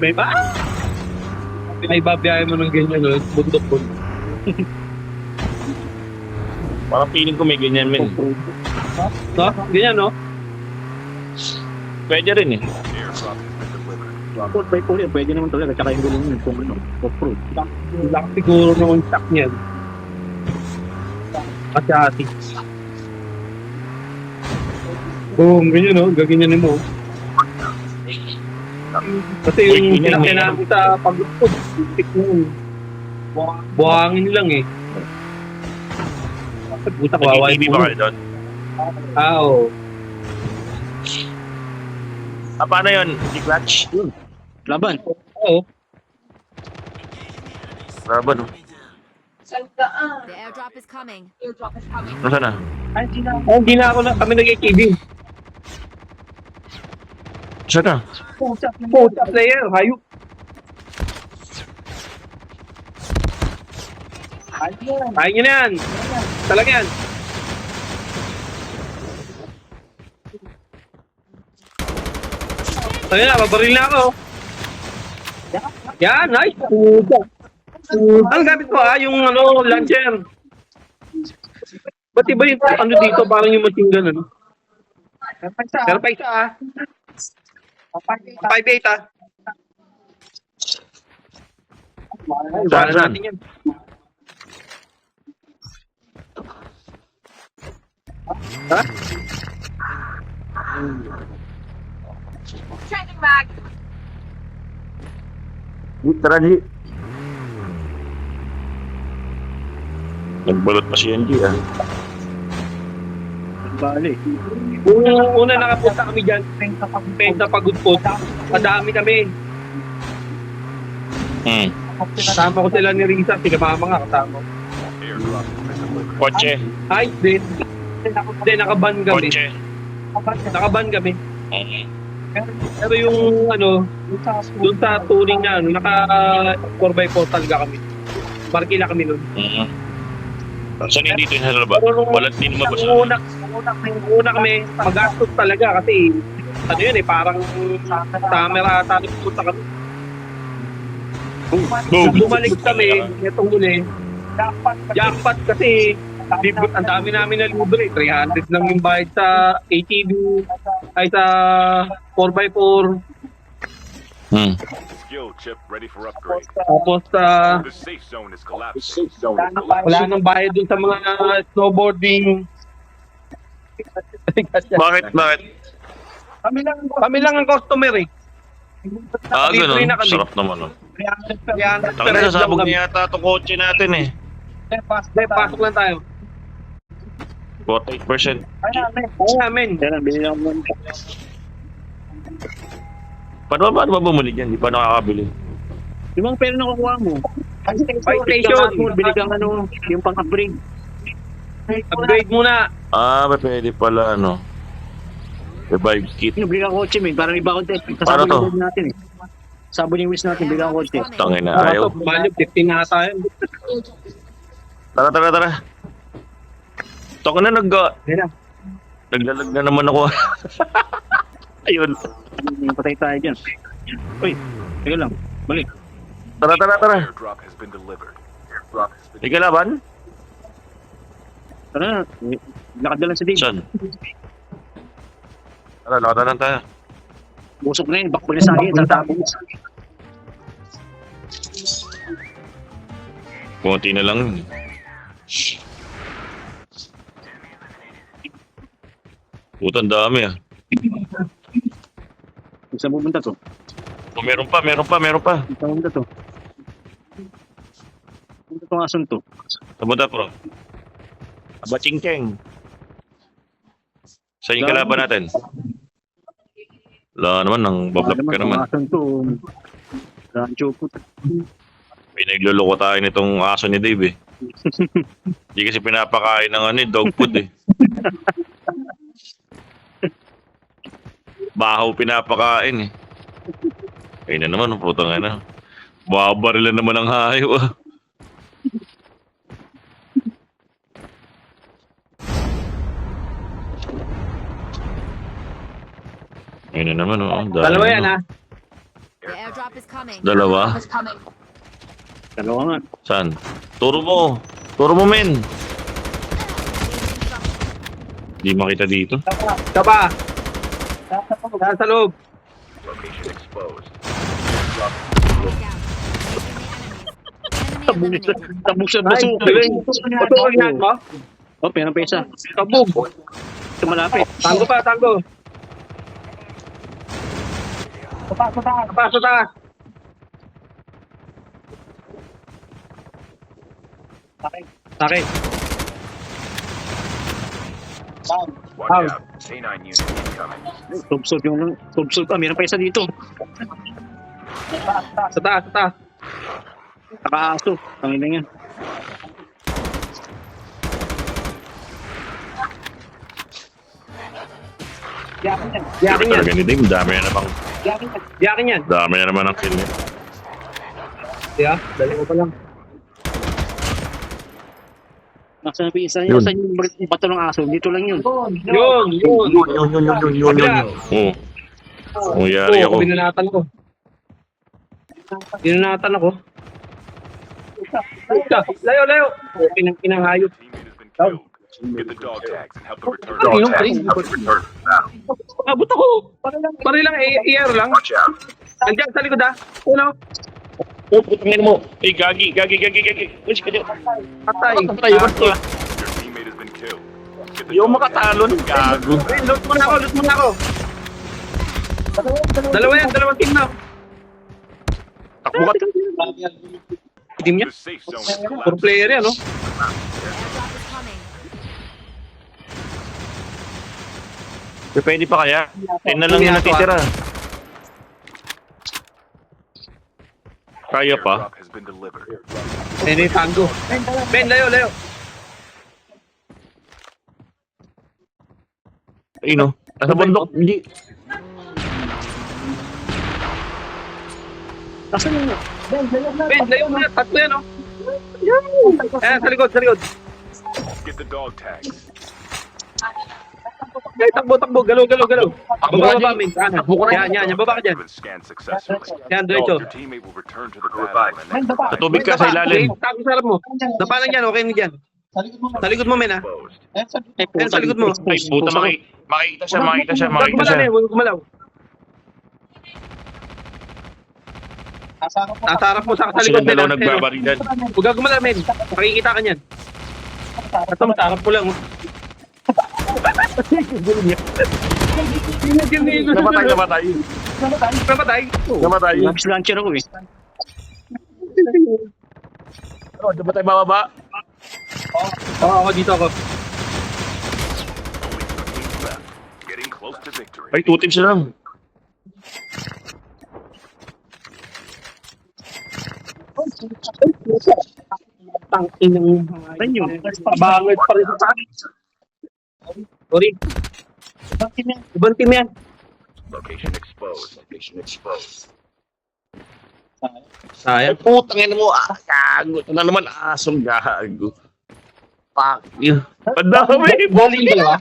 May ba? Ay, babiyahe mo ng ganyan, no? Bundok po. Parang feeling ko may ganyan, men. No? Ganyan, no? Pwede rin eh. Port by port, pwede naman talaga. Tsaka yung gulong yun, kung ano, off-road. Laki siguro naman stock niyan. At ati. Boom, ganyan, no? Gaganyanin mo. Kasi yung sinakyan namin sa pag-upod, tik mo. Buhangin lang eh. Puta, kawawa Nag-TV ba kayo doon? Oo. Ah, paano yun? Di-clutch? Laban. Oo. Laban, oh. The airdrop is coming. Nasaan na? Oh, hindi na ako na kami nag-KV. Saan na? Puta player, hayop. Kaya nyo na yan. Talaga yan. Ayun na, babaril na ako. Yan, nice. Puta. Ang gamit ko yung launcher. Ba't iba yung ano dito, parang yung machine gun, ano? Pero pa isa 5-8 Saan, saan? natin yan. Ha? Changing mag. Tara, G. Nagbalot pa si NG, ah. Bali. Una nakapunta kami dyan, Penta Pagudpot. Madami kami. Kasama ko sila ni Risa, sinamama nga kasama ko. Kotse. Ay, hindi, nakaban kami. Kotse. Nakaban kami. Pero yung dun sa touring na, naka 4x4 talaga kami. Barki na kami nun. Saan yung dito yung halaba? Walat din lumabas. Una kami, magastos talaga kasi yun parang summer ata nagpunta kami. Boom! Bumalik kami, itong huli. Jackpot kasi ang dami namin na libre. 300 lang yung bayad sa ATV, ay sa 4x4. Skill chip ready for upgrade. Tapos The safe zone is collapsing. wala nang bayad dun sa mga snowboarding. Bakit? Kami lang ang customer eh. Ah, Libre ganun. na kami. Sarap naman, oh. Kaya Taka na, sasabog niya yata itong kotse natin, eh. Pasok lang tayo. 48%. Oo namin. Kaya lang, binili ako mo. Paano ba bumuli dyan? Di pa nakakabili. Yung mga pera na kukuha mo. Station. Bili kang yung pang-upgrade. Upgrade muna. Ah, pwede pala, ano. Revive kit. Bili kang kotse, men. Para may bakod eh. Paano to? Kasabon natin eh. Sabon yung wish natin, bili kang kotse. Tangin na, ayaw. Value 15 na tayo. Tara. Taka na, naglalag na naman ako. Ayun. Patay tayo dyan. Uy, teka lang. Balik. Tara. Airdrop has been delivered. Airdrop has been Di ka laban? Tara, lakad na lang sa Dave. Saan? Tara, lakad na lang tayo. Busok na yun, bakbo na sa akin, tatapos. Kunti na lang yun. Putang dami, ah. Saan pupunta to? Oh, meron pa. Saan pupunta to? Punta tong asan to? Sabuta, pro. Aba, ching-cheng. Saan yung kalaban natin? Wala naman, nang bablap ka naman. Asan to? Rancho po. Pinagluloko tayo nitong aso ni Dave, eh. Hindi kasi pinapakain ng dog food, eh. Bahaw pinapakain, eh. Ayun na naman, putang ina. Babarilan naman ang hayop, ah. Ayun na naman, oh. Dalawa yan ha. The airdrop is coming. Dalawa? Dalawa nga. Saan? Turo mo. Turo mo, men. Di makita dito. Kaba. Nasa loob. Location exposed. Enemy eliminated. Tabog siya Nice. baso. Galing. Patuloy yan mo. Oh, pera pesa. Tabog. Ito malapit. Tango pa, tango. Tapas, sa taas. Sakit. Watch Down. out. K9 unit incoming. Subsub pa. Meron pa isa dito. Sa taas, sa taas. Nakaaso. Ang ina yan. Yakin Pero yan. talaga ni Dave, dami na namang, Yakin yan. dami na naman ang kill niya. Yeah, dali ko pa lang. Nasaan na isa Yun. niya? Saan yung bato ng aso? Dito lang yun. Yun. Yun. Oo. Nangyari ako. Binanatan ko. Binanatan ako. Layo. Pinanghayop. Teammate has been killed. Get the dog tags and help them return. Yung pre. Abot ako. Pare lang, i-air lang. Andiyan sa likod ha. Uno. Oh, putangin mo. Eh, gagi. Uy, kanya. Patay. Your teammate has been killed. Get the Yung dog tags. makatalon. Gago. Loot muna ako. Dalawang team na. Takbo ka. Team niya. The safe zone is Puro collapsing. player yan, no? Airdrop is coming. Pwede pa kaya? 10 na lang yung natitira. Kaya pa? Airdrop has been delivered. Ini tango. Ben, layo. Ay, no. Nasa bundok. Hindi. Ben, layo na. Tatlo yan, no? Ayan, sa likod. Get the dog tags. Ay, takbo. Galaw. Baba, men. Yan. Baba ka dyan. Been scanned successfully. Yan, diretso. Your teammate will return to the battle and then Sa tubig ka sa ilalim. Tago sa harap mo. Napalan yan, okay na dyan. Sa likod mo, men, ha? Yan, sa likod mo. Ay, puta, makikita siya. Huwag gumalaw. Nasa harap mo sa likod, Silang men. dalawa ha? nagbabarilan. Huwag ka gumalaw, men. Makikita ka niyan. Ito, sa harap mo lang. oh. Namatay. Labs launcher ako eh. Namatay bababa. Oo, ako dito ako. teams left. Getting close to victory. Ay, 2 teams na lang. Tangin ng Tanyo. pabangit pa rin sa taas. Sorry. Ibang team yan. Location exposed. Ay, Sayang. putangin mo. Gago. Ito na naman asong gago. Fuck you. Padami. Bowling dalawa.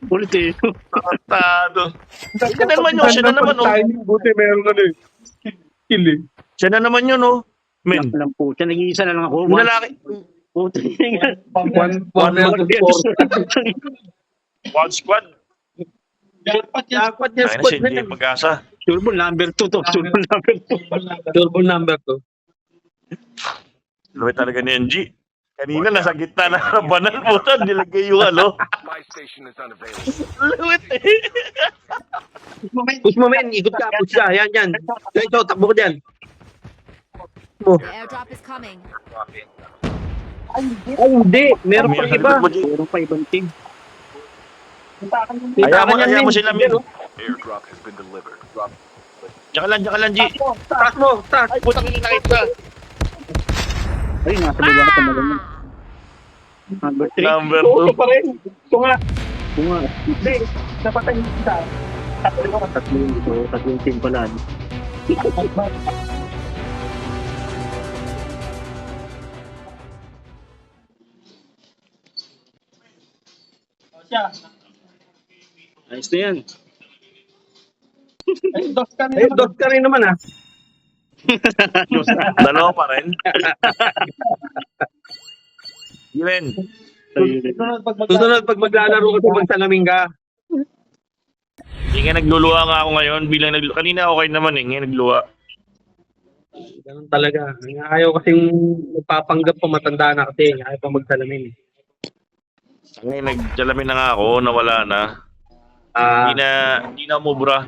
Ulit eh. Tado. Siya na naman yun. Buti meron ka na eh. Kill eh. Siya na naman yun, oh. Men. Lang po. Siya nag-iisa na lang ako. Yung lalaki. Puta nga. One One squad. Dapat niya Ay na squad siya, na hindi yan. pag-asa. Turbo number 2 to. Turbo number 2. Turbo number 2. Luwi talaga ni NG. Kanina nasa gitna na banal po na. Nilagay yung ano. My station is unavailable. Luwit eh. Push mo men, ikot ka, push ka. Yan. Ito, takbo ko dyan. The airdrop is coming. Ay, hindi. Meron pa iba. Meron pa ibang team. Ayaw mo sila, men. Airdrop has been delivered. Diyan ka lang, G. Taas mo, taas. Ay, putang ina nakita. Ay, nasa baba na talaga niya. Number 3. Number Ito 2. pa rin. Ito nga. Bunga. Hindi. Napatay yung isa. Tatlong team pala. Ayos na yan. Dos ka rin naman ah. Dalawa pa rin. Yun. Susunod pag maglalaro ka, magsalamin ka. Hindi nga nagluluha nga ako ngayon. Kanina okay naman eh. Ngayon nagluha. Ganun talaga. Ayaw kasing magpapanggap pa, matanda na kasi. Ayaw pa magsalamin. Ngayon nagsalamin na nga ako. Nawala na. Hindi na umubra.